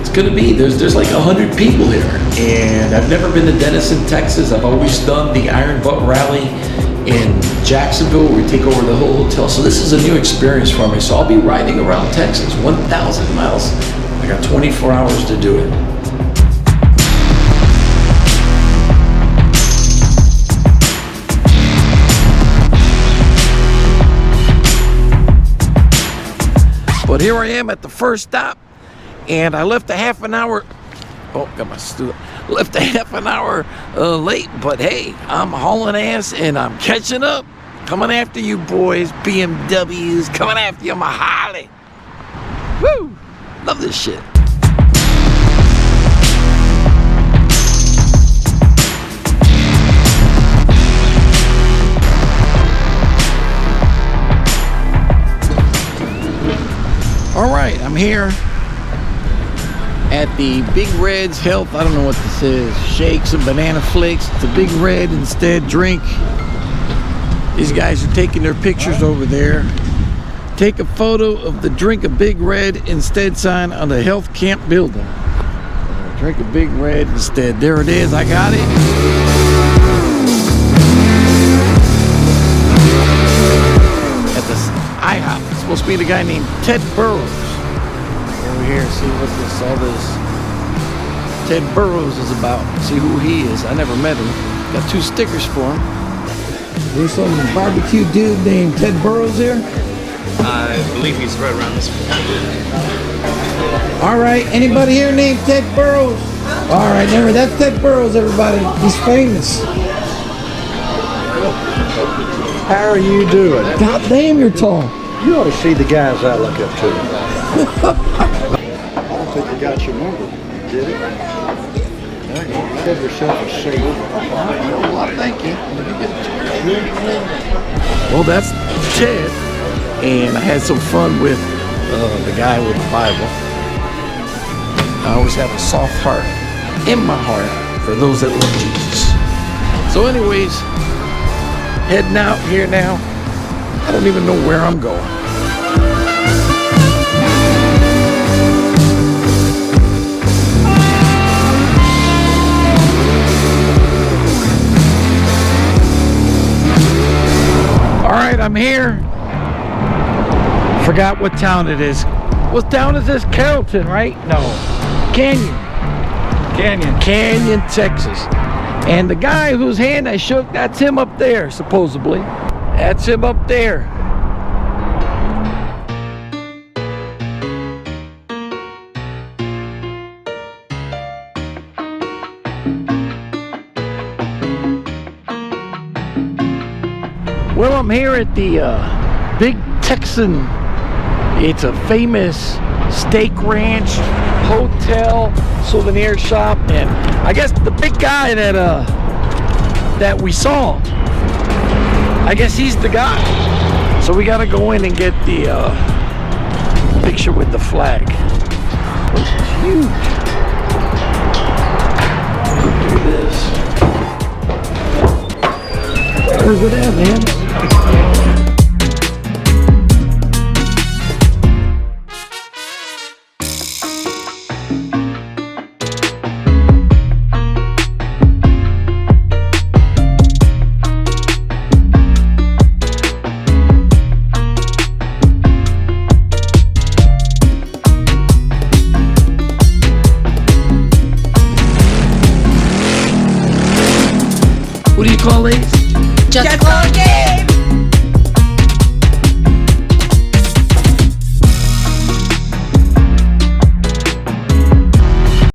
it's gonna be, there's like 100 people here. And I've never been to Denison, Texas. I've always done the Iron Butt Rally in Jacksonville, where we take over the whole hotel. So this is a new experience for me. So I'll be riding around Texas, 1,000 miles. I got 24 hours to do it. But here I am at the first stop, and I left a half an hour. Oh, got my stool. Left a half an hour late, but hey, I'm hauling ass and I'm catching up. Coming after you boys, BMWs, coming after you, my Harley. Woo! Love this shit. All right, I'm here at the Big Red's Health. I don't know what this is. Shakes and banana flakes. It's a Big Red Instead drink. These guys are taking their pictures over there. Take a photo of the Drink a Big Red Instead sign on the health camp building. Drink a Big Red Instead. There it is. I got it. At the IHOP. It's supposed to be the guy named Ted Burrows. Over here, see what all this Ted Burrows is about. See who he is. I never met him. Got 2 stickers for him. There's some barbecue dude named Ted Burrows here. I believe he's right around this way. All right, anybody here named Ted Burrows? All right, remember that's Ted Burrows, everybody. He's famous. How are you doing? God damn, you're tall. You ought to see the guys I look up to. I don't think you got your number, did it? Give yourself a seat. Well, thank you. Well, that's Ted. And I had some fun with the guy with the Bible. I always have a soft heart in my heart for those that love Jesus. So anyways, heading out here now. I don't even know where I'm going. All right, I'm here. Forgot what town it is. What town is this? Carrollton, right? No. Canyon, Texas. And the guy whose hand I shook, that's him up there, supposedly. That's him up there. Well, I'm here at the Big Texan. It's a famous steak ranch, hotel, souvenir shop, and I guess the big guy that we saw, I guess he's the guy. So we gotta go in and get the picture with the flag, which is huge. Look at this. Where's it at, man? What do you call these? Just call Gabe.